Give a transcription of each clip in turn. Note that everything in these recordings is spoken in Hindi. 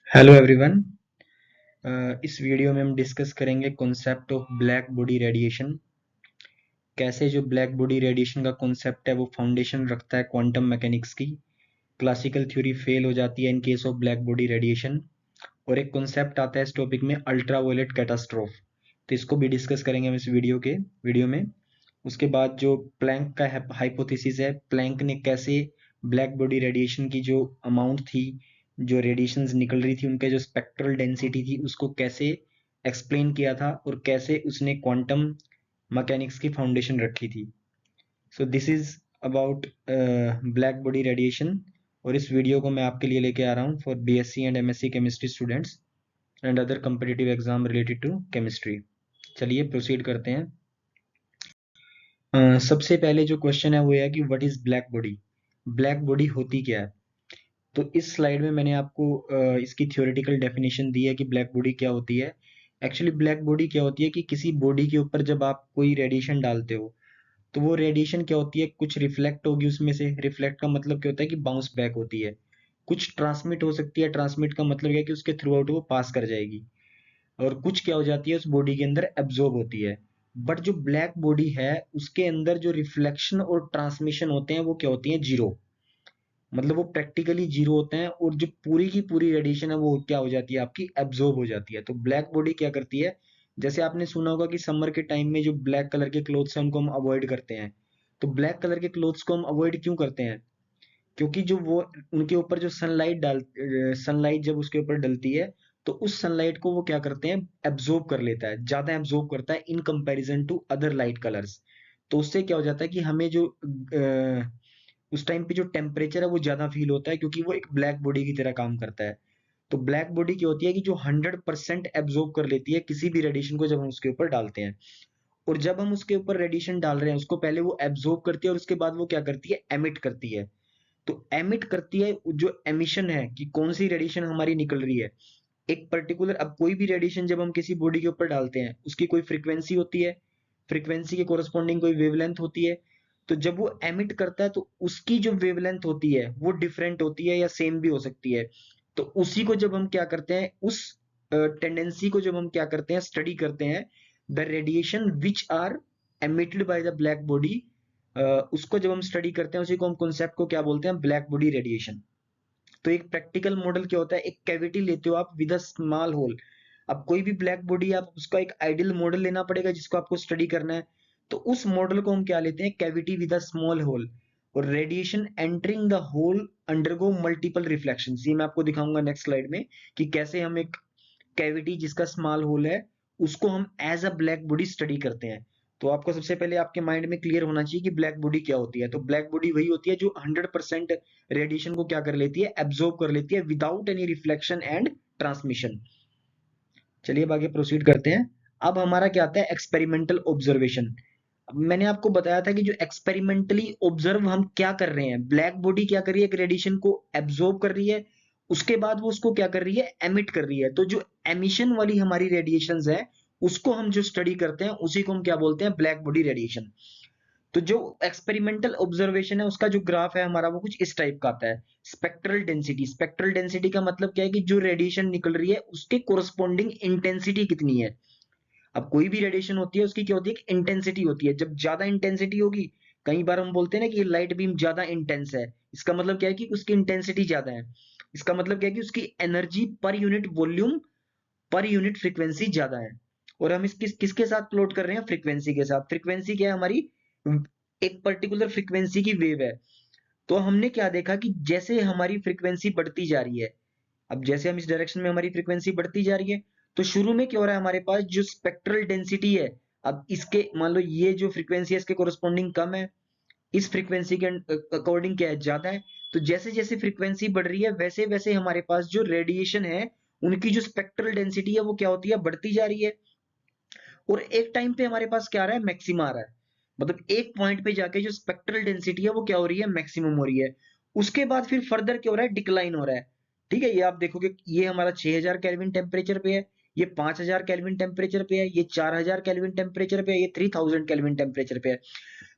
Hello everyone. इस वीडियो में हम डिस्कस करेंगे concept of black body radiation. कैसे जो ब्लैक बॉडी रेडिएशन का कॉन्सेप्ट है वो फाउंडेशन रखता है क्वांटम मैकेनिक्स की। क्लासिकल थ्योरी फेल हो जाती है in case of black body radiation. और एक कॉन्सेप्ट आता है इस टॉपिक में, अल्ट्रावायलेट कैटास्ट्रोफ। तो इसको भी डिस्कस करेंगे हम इस वीडियो में। उसके बाद जो प्लैंक का हाइपोथेसिस है, प्लैंक ने कैसे ब्लैक बॉडी रेडिएशन की जो अमाउंट थी, जो रेडिएशंस निकल रही थी, उनके जो स्पेक्ट्रल डेंसिटी थी, उसको कैसे एक्सप्लेन किया था और कैसे उसने क्वांटम मैकेनिक्स की फाउंडेशन रखी थी। So this is about black body radiation. और इस वीडियो को मैं आपके लिए लेके आ रहा हूँ for BSc and MSc chemistry students and other competitive exam related to chemistry. चलिए प्रोसीड करते हैं। सबसे पहले जो क्वेश्चन है वो है कि what is black body. Black body होती क्या है। तो इस स्लाइड में मैंने आपको इसकी थ्योरेटिकल डेफिनेशन दी है कि ब्लैक बॉडी क्या होती है। एक्चुअली ब्लैक बॉडी क्या होती है कि किसी बॉडी के ऊपर जब आप कोई रेडिएशन डालते हो तो वो रेडिएशन क्या होती है, कुछ रिफ्लेक्ट होगी उसमें से। रिफ्लेक्ट का मतलब क्या होता है कि बाउंस बैक होती है। कुछ ट्रांसमिट हो सकती है, ट्रांसमिट का मतलब है कि उसके थ्रू आउट वो पास कर जाएगी। और कुछ क्या हो जाती है, उस बॉडी के अंदर एब्जॉर्ब होती है। बट जो ब्लैक बॉडी है उसके अंदर जो रिफ्लेक्शन और ट्रांसमिशन होते हैं वो क्या होती है, जीरो। मतलब वो प्रैक्टिकली जीरो होते हैं और जो पूरी की पूरी रेडिएशन है वो क्या हो जाती है, आपकी एब्जॉर्ब हो जाती है। तो ब्लैक बॉडी क्या करती है, जैसे आपने सुना होगा कि समर के टाइम में जो ब्लैक कलर के क्लोथ्स हैं उनको हम अवॉइड करते हैं। तो ब्लैक कलर के क्लोथ्स को हम अवॉइड क्यों करते हैं, क्योंकि जो वो उनके ऊपर जो सनलाइट जब उसके ऊपर डलती है तो उस सनलाइट को वो क्या करते हैं, एब्जॉर्ब कर लेता है, ज्यादा एब्जॉर्ब करता है in comparison to other light colours. तो उससे क्या हो जाता है कि हमें जो उस टाइम पे जो टेम्परेचर है वो ज्यादा फील होता है, क्योंकि वो एक ब्लैक बॉडी की तरह काम करता है। तो ब्लैक बॉडी क्या होती है कि जो 100% एब्जॉर्ब कर लेती है किसी भी रेडिएशन को जब हम उसके ऊपर डालते हैं। और जब हम उसके ऊपर रेडिएशन डाल रहे हैं उसको पहले वो एब्जॉर्ब करती है और उसके बाद वो क्या करती है, एमिट करती है। तो एमिट करती है, जो एमिशन है कि कौन सी रेडिएशन हमारी निकल रही है। एक पर्टिकुलर, अब कोई भी रेडिएशन जब हम किसी बॉडी के ऊपर डालते हैं उसकी कोई फ्रीक्वेंसी होती है, फ्रीक्वेंसी के कोरस्पॉन्डिंग कोई वेवलेंथ होती है। तो जब वो एमिट करता है तो उसकी जो वेवलेंथ होती है वो डिफरेंट होती है या सेम भी हो सकती है। तो उसी को जब हम क्या करते हैं, उस टेंडेंसी को जब हम क्या करते हैं, स्टडी करते हैं, the radiation which are emitted by the black body, उसको जब हम स्टडी करते हैं उसी को हम कॉन्सेप्ट को क्या बोलते हैं, ब्लैक बॉडी रेडिएशन। तो एक प्रैक्टिकल मॉडल क्या होता है, एक कैविटी लेते हो आप विद अ स्मॉल होल। अब कोई भी ब्लैक बॉडी, आप उसका एक आइडियल मॉडल लेना पड़ेगा जिसको आपको स्टडी करना है। तो उस मॉडल को हम क्या लेते हैं, cavity with a small hole. और radiation entering the hole undergo multiple reflection. ये मैं आपको दिखाऊंगा नेक्स्ट स्लाइड में कि कैसे हम एक कैविटी जिसका स्मॉल होल है उसको हम as a black body study करते हैं। तो आपको सबसे पहले आपके माइंड में क्लियर होना चाहिए कि ब्लैक बॉडी क्या होती है। तो ब्लैक बॉडी वही होती है जो 100% रेडिएशन को क्या कर लेती है, एब्जॉर्ब कर लेती है without any reflection and transmission. चलिए अब आगे प्रोसीड करते हैं। अब हमारा क्या आता है, एक्सपेरिमेंटल ऑब्जर्वेशन। मैंने आपको बताया था कि जो एक्सपेरिमेंटली ऑब्जर्व हम क्या कर रहे हैं, ब्लैक बॉडी क्या कर रही है, एक रेडिएशन को एब्जॉर्ब कर रही है, उसके बाद वो उसको क्या कर रही है, एमिट कर रही है। तो जो एमिशन वाली हमारी रेडिएशंस है उसको हम जो स्टडी करते हैं उसी को हम क्या बोलते हैं, ब्लैक बॉडी रेडिएशन। तो जो एक्सपेरिमेंटल ऑब्जर्वेशन है उसका जो ग्राफ है हमारा वो कुछ इस टाइप का आता है। स्पेक्ट्रल डेंसिटी, स्पेक्ट्रल डेंसिटी का मतलब क्या है कि जो रेडिएशन निकल रही है उसके कोरस्पॉन्डिंग इंटेंसिटी कितनी है। अब कोई भी रेडिएशन होती है उसकी क्या होती है, एक इंटेंसिटी होती है। जब ज्यादा इंटेंसिटी होगी, कई बार हम बोलते हैं ना कि ये लाइट बीम ज्यादा इंटेंस है, इसका मतलब क्या है कि उसकी इंटेंसिटी ज्यादा है। इसका मतलब क्या है कि उसकी energy per unit volume per unit frequency ज्यादा है। और हम इस किसके साथ प्लॉट कर रहे हैं, फ्रीक्वेंसी के साथ। फ्रीक्वेंसी क्या है हमारी, एक पर्टिकुलर फ्रीक्वेंसी की वेव है। तो हमने क्या देखा कि जैसे हमारी फ्रीक्वेंसी बढ़ती जा रही है, अब जैसे हम इस डायरेक्शन में हमारी फ्रीक्वेंसी बढ़ती जा रही है, तो शुरू में क्या हो रहा है, हमारे पास जो स्पेक्ट्रल डेंसिटी है, अब इसके मान लो ये जो फ्रीक्वेंसी है इसके कोरस्पॉन्डिंग कम है, इस फ्रीक्वेंसी के अकॉर्डिंग क्या है, ज्यादा है। तो जैसे जैसे फ्रीक्वेंसी बढ़ रही है वैसे वैसे हमारे पास जो रेडिएशन है उनकी जो स्पेक्ट्रल डेंसिटी है वो क्या होती है, बढ़ती जा रही है। और एक टाइम पे हमारे पास क्या आ रहा है, मैक्सिमा आ रहा है। मतलब एक पॉइंट पे जाके जो स्पेक्ट्रल डेंसिटी है वो क्या हो रही है, मैक्सिमम हो रही है। उसके बाद फिर फर्दर क्या हो रहा है, डिक्लाइन हो रहा है। ठीक है, ये आप देखोगे ये हमारा 6000 केल्विन टेम्परेचर पे है, ये 5000 केल्विन टेम्परेचर पे है, ये 4000 केल्विन टेम्परेचर पे है, ये 3000 केल्विन टेम्परेचर पे है।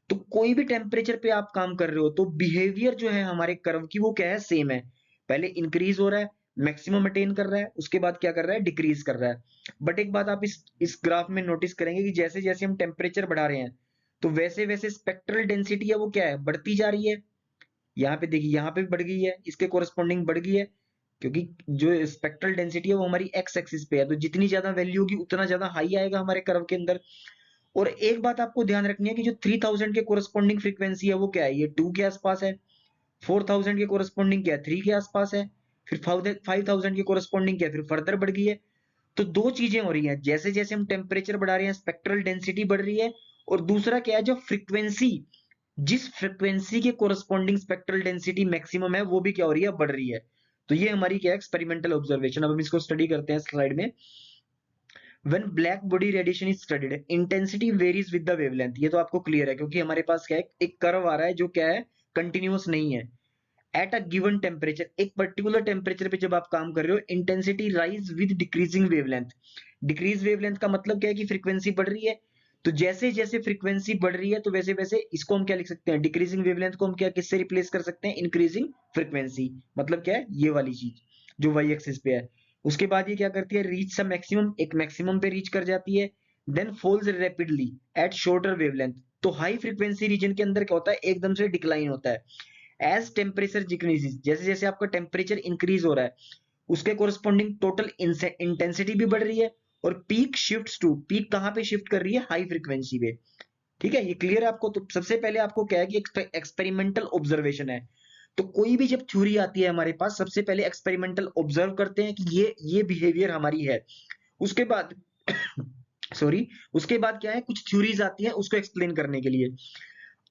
तो कोई भी टेम्परेचर पे आप काम कर रहे हो तो बिहेवियर जो है हमारे कर्व की वो क्या है, सेम है। पहले इंक्रीज हो रहा है, मैक्सिमम अटेन कर रहा है, उसके बाद क्या कर रहा है, डिक्रीज कर रहा है। बट एक बात आप इस ग्राफ में नोटिस करेंगे कि जैसे जैसे हम टेम्परेचर बढ़ा रहे हैं तो वैसे वैसे स्पेक्ट्रल डेंसिटी है वो क्या है, बढ़ती जा रही है। यहाँ पे देखिए, यहाँ पे भी बढ़ गई है, इसके कोरस्पॉन्डिंग बढ़ गई है, क्योंकि जो स्पेक्ट्रल डेंसिटी है वो हमारी एक्स एक्सिस पे है, तो जितनी ज्यादा वैल्यू होगी उतना ज्यादा हाई आएगा हमारे कर्व के अंदर। और एक बात आपको ध्यान रखनी है कि जो 3000 के कोरस्पॉन्डिंग फ्रीक्वेंसी है वो क्या है, ये 2 के आसपास है। 4000 के कोरस्पॉन्डिंग क्या है, 3 के आसपास है। फिर 5000 के कोरस्पॉन्डिंग क्या है, फिर फर्दर बढ़ गई है। तो दो चीजें हो रही हैं, जैसे जैसे हम टेम्परेचर बढ़ा रहे हैं स्पेक्ट्रल डेंसिटी बढ़ रही है, और दूसरा क्या है, जो फ्रीक्वेंसी, जिस फ्रीक्वेंसी के कोरस्पॉन्डिंग स्पेक्ट्रल डेंसिटी मैक्सिमम है वो भी क्या हो रही है, बढ़ रही है। तो ये हमारी क्या है, एक्सपेरिमेंटल ऑब्जर्वेशन। अब हम इसको स्टडी करते हैं स्लाइड में। When black body radiation is studied, intensity varies with the wavelength. ये तो आपको क्लियर है, क्योंकि हमारे पास क्या है, एक कर्व आ रहा है जो क्या है, कंटिन्यूअस नहीं है। एट अ गिवन टेम्परेचर, एक पर्टिकुलर टेम्परेचर पे जब आप काम कर रहे हो, intensity rise with decreasing wavelength. Decrease wavelength का मतलब क्या है कि फ्रीक्वेंसी बढ़ रही है। तो जैसे जैसे फ्रीक्वेंसी बढ़ रही है तो वैसे वैसे इसको हम क्या लिख सकते हैं, डिक्रीजिंग वेवलेंथ को हम क्या किससे रिप्लेस कर सकते हैं, इंक्रीजिंग फ्रीक्वेंसी। मतलब क्या है, ये वाली चीज जो वाई एक्सिस पे है। उसके बाद ये क्या करती है, रीच द मैक्सिमम, एक मैक्सिमम पे रीच कर जाती है। Then falls rapidly at shorter wavelength. तो हाई फ्रीक्वेंसी रीजन के अंदर क्या होता है, एकदम से डिक्लाइन होता है। एज टेम्परेचर डिक्रीजेस, जैसे जैसे आपका टेम्परेचर इंक्रीज हो रहा है उसके कोरस्पॉन्डिंग टोटल इंटेंसिटी भी बढ़ रही है। और पीक शिफ्ट टू, पीक कहां पे शिफ्ट कर रही है, हाई फ्रीक्वेंसी पे। ठीक है, ये क्लियर है आपको। तो सबसे पहले आपको क्या है कि एक्सपेरिमेंटल ऑब्जर्वेशन है। तो कोई भी जब थ्योरी आती है हमारे पास, सबसे पहले एक्सपेरिमेंटल ऑब्जर्व करते हैं कि ये बिहेवियर हमारी है। उसके बाद सॉरी, उसके बाद क्या है, कुछ थ्योरीज आती है उसको एक्सप्लेन करने के लिए।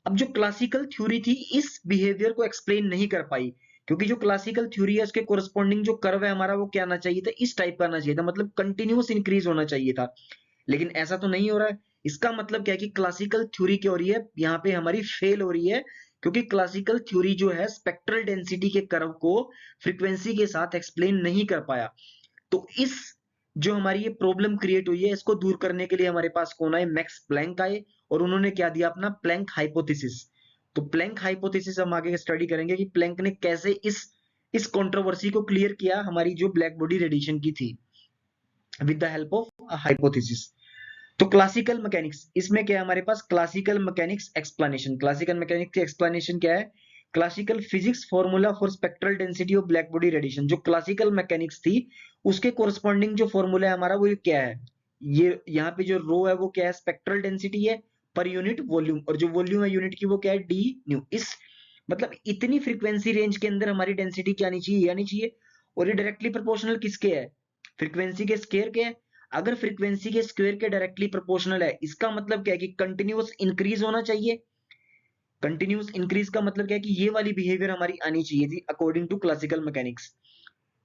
अब जो क्लासिकल थ्योरी थी इस बिहेवियर को एक्सप्लेन नहीं कर पाई, क्योंकि जो क्लासिकल थ्योरी है उसके कोरस्पॉन्डिंग जो कर्व है हमारा वो क्या आना चाहिए था, इस टाइप का आना चाहिए था, मतलब कंटिन्यूअस इंक्रीज होना चाहिए था। लेकिन ऐसा तो नहीं हो रहा है। इसका मतलब क्या है कि क्लासिकल थ्योरी क्या हो रही है, यहाँ पे हमारी फेल हो रही है। क्योंकि क्लासिकल थ्योरी जो है स्पेक्ट्रल डेंसिटी के कर्व को फ्रीक्वेंसी के साथ एक्सप्लेन नहीं कर पाया। तो इस जो हमारी ये प्रॉब्लम क्रिएट हुई है, इसको दूर करने के लिए हमारे पास कौन आए, मैक्स प्लैंक आए। और उन्होंने क्या दिया, अपना प्लैंक हाइपोथेसिस। तो प्लैंक हाइपोथेसिस हम आगे स्टडी करेंगे कि प्लैंक ने कैसे इस कंट्रोवर्सी को क्लियर किया, हमारी जो ब्लैक बॉडी रेडिएशन की थी, with the help of hypothesis. तो क्लासिकल मैकेनिक्स, इसमें क्या है हमारे पास, classical mechanics explanation. Classical mechanics की एक्सप्लेनेशन क्या है, classical physics formula for spectral density of black body radiation. जो क्लासिकल मैकेनिक्स थी उसके कोरस्पॉन्डिंग जो फॉर्मूला है हमारा, वो ये क्या है, ये यहाँ पे जो रो है वो क्या है, स्पेक्ट्रल डेंसिटी है पर यूनिट वॉल्यूम, और जो वॉल्यूम है यूनिट की वो क्या है, डी न्यू। इस मतलब इतनी फ्रीक्वेंसी रेंज के अंदर हमारी डेंसिटी क्या आनी चाहिए, आनी चाहिए। और ये डायरेक्टली प्रोपोर्शनल किसके है, फ्रीक्वेंसी के स्क्वायर के है। अगर फ्रीक्वेंसी के स्क्वायर के डायरेक्टली प्रोपोर्शनल है, इसका मतलब क्या है कि कंटिन्यूअस इंक्रीज होना चाहिए। कंटिन्यूअस इंक्रीज का मतलब क्या है कि ये वाली बिहेवियर हमारी आनी चाहिए थी अकॉर्डिंग टू क्लासिकल मैकेनिक्स।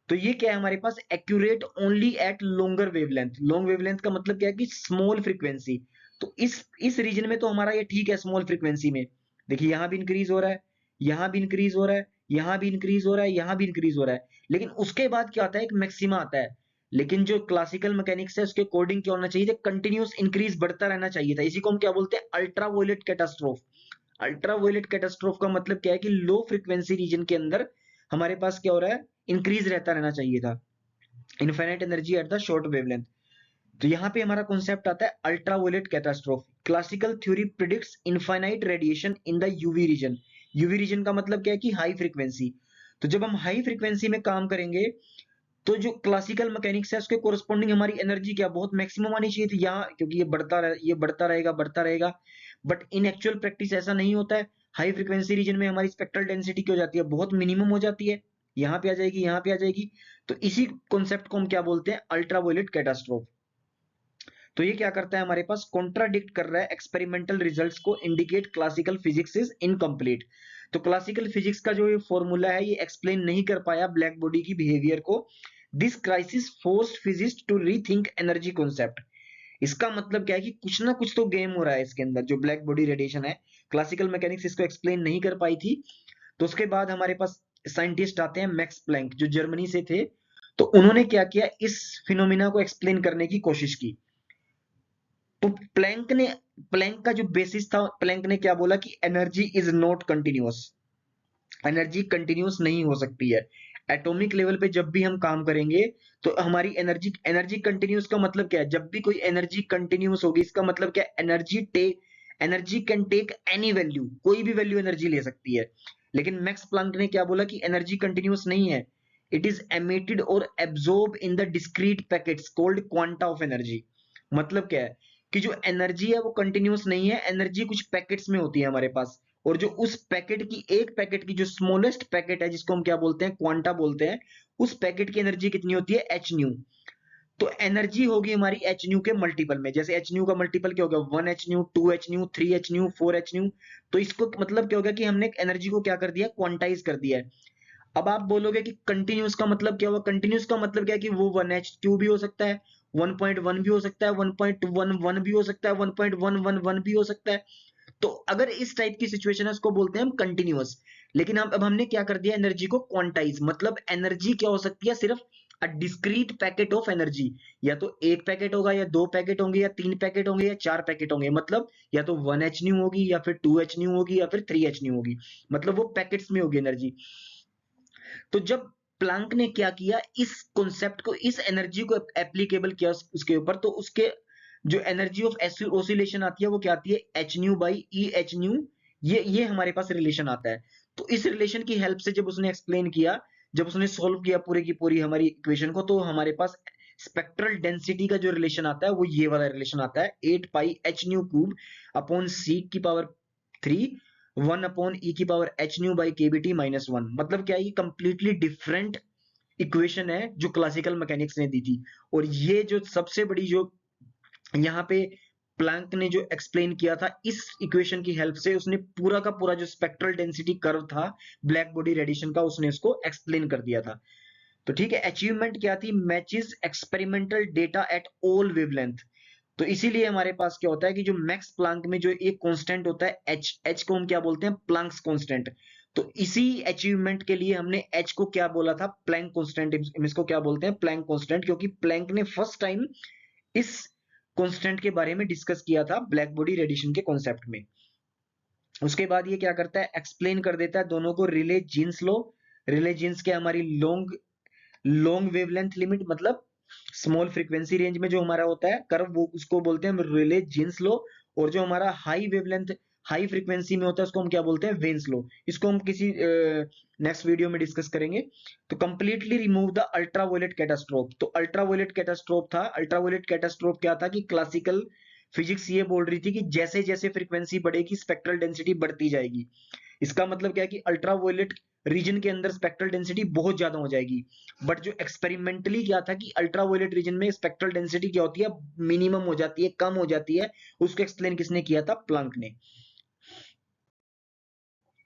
तो ये क्या है हमारे पास, accurate only at longer wavelength. Long wavelength का मतलब क्या है कि स्मॉल फ्रीक्वेंसी। तो इस रीजन में तो हमारा ये ठीक है, स्मॉल फ्रीक्वेंसी में। देखिए यहां भी इंक्रीज हो रहा है, यहां भी इंक्रीज हो रहा है, यहां भी इंक्रीज हो रहा है, यहां भी इंक्रीज हो रहा है। लेकिन उसके बाद क्या आता है, एक मैक्सिमा आता है। लेकिन जो क्लासिकल मैकेनिक्स है उसके अकॉर्डिंग क्या होना चाहिए था, कंटिन्यूअस इंक्रीज बढ़ता रहना चाहिए था। इसी को हम क्या बोलते हैं, अल्ट्रावायलेट कैटास्ट्रोफ। अल्ट्रावायलेट कैटास्ट्रोफ का मतलब क्या है कि लो फ्रीक्वेंसी रीजन के अंदर हमारे पास क्या हो रहा है, इंक्रीज रहता रहना चाहिए था। Infinite energy at the short wavelength. तो यहाँ पे हमारा कॉन्सेप्ट आता है ultraviolet catastrophe. Classical theory predicts infinite radiation in the UV region. UV region का मतलब क्या है कि हाई फ्रीक्वेंसी। तो जब हम हाई फ्रीक्वेंसी में काम करेंगे तो जो क्लासिकल मैकेनिक्स है उसके कोरस्पॉन्डिंग हमारी एनर्जी क्या बहुत मैक्सिमम आनी चाहिए थी यहाँ, क्योंकि ये बढ़ता रहेगा बढ़ता रहेगा। बट इन एक्चुअल प्रैक्टिस ऐसा नहीं होता है। हाई फ्रीक्वेंसी रीजन में हमारी स्पेक्ट्रल डेंसिटी क्या हो जाती है, बहुत मिनिमम हो जाती है। यहाँ पे आ जाएगी, यहाँ पे आ जाएगी। तो इसी कॉन्सेप्ट को हम क्या बोलते हैं, अल्ट्रावायलेट कैटास्ट्रोफ। तो ये क्या करता है, हमारे पास कॉन्ट्राडिक्ट कर रहा है एक्सपेरिमेंटल रिजल्ट्स को, indicate classical physics is incomplete. तो क्लासिकल फिजिक्स का जो ये फॉर्मूला है ये एक्सप्लेन नहीं कर पाया ब्लैक बॉडी की बिहेवियर को। This crisis forced physics to rethink energy concept. इसका मतलब क्या है कि कुछ ना कुछ तो गेम हो रहा है इसके अंदर, जो ब्लैक बॉडी रेडिएशन है। क्लासिकल मैकेनिक्स इसको एक्सप्लेन नहीं कर पाई थी। तो उसके बाद हमारे पास साइंटिस्ट आते हैं मैक्स प्लैंक, जो जर्मनी से थे। तो उन्होंने क्या किया, इस फिनोमिना को एक्सप्लेन करने की कोशिश की। तो प्लैंक का जो बेसिस था, प्लैंक ने क्या बोला कि energy is not continuous. Energy continuous नहीं हो सकती है। एटॉमिक लेवल पे जब भी हम काम करेंगे तो हमारी एनर्जी एनर्जी कंटिन्यूस का मतलब क्या है? जब भी कोई एनर्जी कंटिन्यूस होगी इसका मतलब क्या है? Energy can take any value, कोई भी वैल्यू एनर्जी ले सकती है। लेकिन मैक्स प्लांक ने क्या बोला कि एनर्जी कंटिन्यूस नहीं है, इट इज एमिटेड और absorb in the discrete packets called quanta of energy. मतलब क्या है कि जो एनर्जी है वो कंटिन्यूस नहीं है, एनर्जी कुछ पैकेट्स में होती है हमारे पास, और जो उस पैकेट की एक पैकेट की जो स्मॉलेस्ट पैकेट है जिसको हम क्या बोलते हैं? क्वांटा बोलते हैं, उस पैकेट की एनर्जी कितनी होती है? H new. तो एनर्जी होगी हमारी एच न्यू के मल्टीपल में। जैसे एच न्यू का मल्टीपल क्या होगा? 1 H new, 2 H new, 3 H new, 4 H new. तो इसको मतलब क्या होगा कि हमने एनर्जी को क्या कर दिया? क्वांटाइज कर दिया है। अब आप बोलोगे कि कंटिन्यूस का मतलब क्या हुआ? कंटिन्यूस का मतलब क्या है कि वो 1h2 भी हो सकता है, 1.1 भी हो सकता है, 1.11 भी हो सकता है, 1.111 भी हो सकता है। तो अगर इस टाइप की सिचुएशन है उसको बोलते हैं हम कंटिन्यूअस। लेकिन हम अब हमने क्या कर दिया? एनर्जी को क्वांटाइज। मतलब एनर्जी क्या हो सकती है? सिर्फ a discrete packet of energy. या तो एक पैकेट होगा, या दो पैकेट होंगे, या तीन पैकेट होंगे, या चार पैकेट होंगे। मतलब या तो 1h न्यू होगी, या फिर 2h न्यू होगी, या फिर 3h न्यू होगी। मतलब वो पैकेट्स में होगी एनर्जी। तो जब प्लांक ने क्या किया, इस कॉन्सेप्ट को, इस एनर्जी को एप्लीकेबल किया उसके ऊपर, तो उसके जो एनर्जी ऑफ ऑसिलेशन आती है वो क्या आती है? H new by E H new. ये हमारे पास रिलेशन आता है। तो इस रिलेशन की हेल्प से जब उसने एक्सप्लेन किया, जब उसने सोल्व किया पूरी की पूरी हमारी इक्वेशन को, तो हमारे पास स्पेक्ट्रल डेंसिटी का जो रिलेशन आता है वो ये वाला रिलेशन आता है, 8 पाई एच न्यू क्यूब अपॉन सी की पावर 3 1 अपॉन ई की power H new by KBT minus 1। मतलब क्या है? ये कंप्लीटली डिफरेंट इक्वेशन है जो क्लासिकल मैकेनिक्स ने दी थी। और ये जो सबसे बड़ी जो यहाँ पे प्लैंक ने जो एक्सप्लेन किया था, इस इक्वेशन की हेल्प से उसने पूरा का पूरा जो स्पेक्ट्रल डेंसिटी कर्व था ब्लैक बॉडी रेडिएशन का, उसने उसको एक्सप्लेन कर दिया था। तो ठीक है, अचीवमेंट क्या थी? Matches experimental data at all wavelength. तो इसीलिए हमारे पास क्या होता है कि जो मैक्स प्लांक में जो एक कांस्टेंट होता है एच, एच को हम क्या बोलते हैं? Planck's constant. तो इसी अचीवमेंट के लिए हमने एच को क्या बोला था? Planck constant. इसको क्या बोलते हैं? प्लैंक कांस्टेंट, क्योंकि प्लैंक ने फर्स्ट टाइम इस कांस्टेंट के बारे में डिस्कस किया था ब्लैक बॉडी रेडिएशन के कॉन्सेप्ट में। उसके बाद ये क्या करता है? एक्सप्लेन कर देता है दोनों को। रिले जीन्स लो, रिले जीन्स क्या? हमारी लॉन्ग लॉन्ग वेवलेंथ लिमिट, मतलब स्मॉल फ्रीक्वेंसी रेंज में जो हमारा होता है कर्व, वो उसको बोलते हैं हम रिले जीन्स लो। और जो हमारा हाई वेवलेंथ हाई फ्रीक्वेंसी में होता है उसको हम क्या बोलते हैं? वेन्स लो। इसको हम किसी नेक्स्ट वीडियो में डिस्कस करेंगे। तो completely remove the ultraviolet catastrophe. तो अल्ट्रावायलेट कैटास्ट्रोफ था, अल्ट्रावायलेट कैटास्ट्रोफ क्या था कि क्लासिकल फिजिक्स ये बोल रही थी कि जैसे जैसे फ्रीक्वेंसी बढ़ेगी स्पेक्ट्रल डेंसिटी बढ़ती जाएगी। इसका मतलब क्या है कि अल्ट्रावायलेट रीजन के अंदर स्पेक्ट्रल डेंसिटी बहुत ज्यादा हो जाएगी। बट जो एक्सपेरिमेंटली क्या था कि अल्ट्रावायलेट रीजन में स्पेक्ट्रल डेंसिटी क्या होती है? मिनिमम हो जाती है, कम हो जाती है। उसको एक्सप्लेन किसने किया था? प्लांक ने।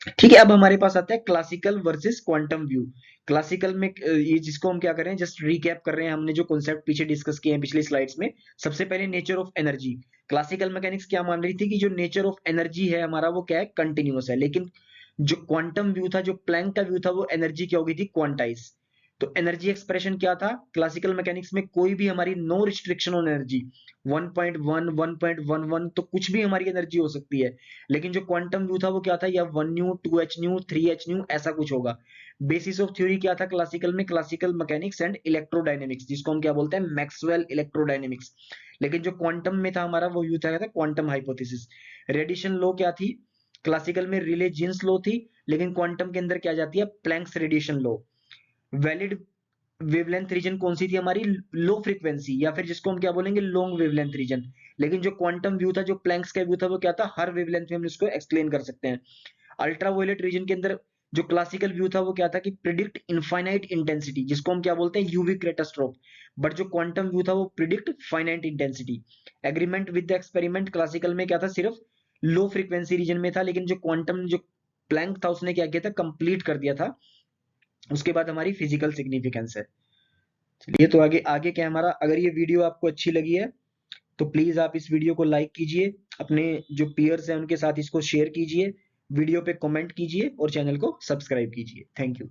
ठीक है, अब हमारे पास आता है classical versus quantum view. Classical में ये जिसको हम क्या कर रहे हैं, जस्ट रिकैप कर रहे हैं हमने जो कॉन्सेप्ट पीछे डिस्कस किए हैं पिछली स्लाइड्स में। सबसे पहले nature of energy. Classical mechanics क्या मान रही थी कि जो नेचर ऑफ एनर्जी है हमारा वो क्या है? कंटिन्यूअस है। लेकिन जो क्वांटम व्यू था, जो प्लैंक का व्यू था, वो एनर्जी क्या हो गई थी? क्वांटाइज। तो एनर्जी एक्सप्रेशन क्या था क्लासिकल मैकेनिक्स में? कोई भी हमारी नो रिस्ट्रिक्शन ऑन एनर्जी, 1.1 1.11 तो कुछ भी हमारी एनर्जी हो सकती है। लेकिन जो क्वांटम व्यू था वो क्या था? या 1 new, 2 H new, 3 H new, ऐसा कुछ होगा। बेसिस ऑफ थ्योरी क्या था क्लासिकल में? क्लासिकल मैकेनिक्स एंड इलेक्ट्रोडायनेमिक्स, जिसको हम क्या बोलते हैं? Maxwell electrodynamics. लेकिन जो क्वांटम में था हमारा वो व्यू था क्वांटम हाइपोथेसिस। रेडिएशन लॉ क्या थी क्लासिकल में? रिले जीन्स लॉ थी। लेकिन क्वांटम के अंदर क्या जाती है? Planck's radiation law. Valid wavelength region कौन सी थी हमारी? लो फ्रीक्वेंसी, या फिर जिसको हम क्या बोलेंगे? Long wavelength region. लेकिन जो क्वांटम व्यू था, जो प्लैंक्स का व्यू था, वो क्या था? हर वेवलेंथ में हम इसको एक्सप्लेन कर सकते हैं। अल्ट्रावायलेट रीजन के अंदर जो क्लासिकल व्यू था वो क्या था कि प्रिडिक्ट इनफाइनाइट इंटेंसिटी, जिसको हम क्या बोलते हैं? UV catastrophe. बट जो क्वांटम व्यू था वो predict finite intensity. Agreement with the experiment classical में क्या था? सिर्फ लो फ्रीक्वेंसी रीजन में था। लेकिन जो क्वांटम जो प्लैंक था उसने क्या किया था? कंप्लीट कर दिया था। उसके बाद हमारी फिजिकल सिग्निफिकेंस है। चलिए, तो आगे आगे क्या है हमारा? अगर ये वीडियो आपको अच्छी लगी है तो प्लीज आप इस वीडियो को लाइक कीजिए, अपने जो पीयर्स हैं उनके साथ इसको शेयर कीजिए, वीडियो पे कमेंट कीजिए और चैनल को सब्सक्राइब कीजिए। Thank you.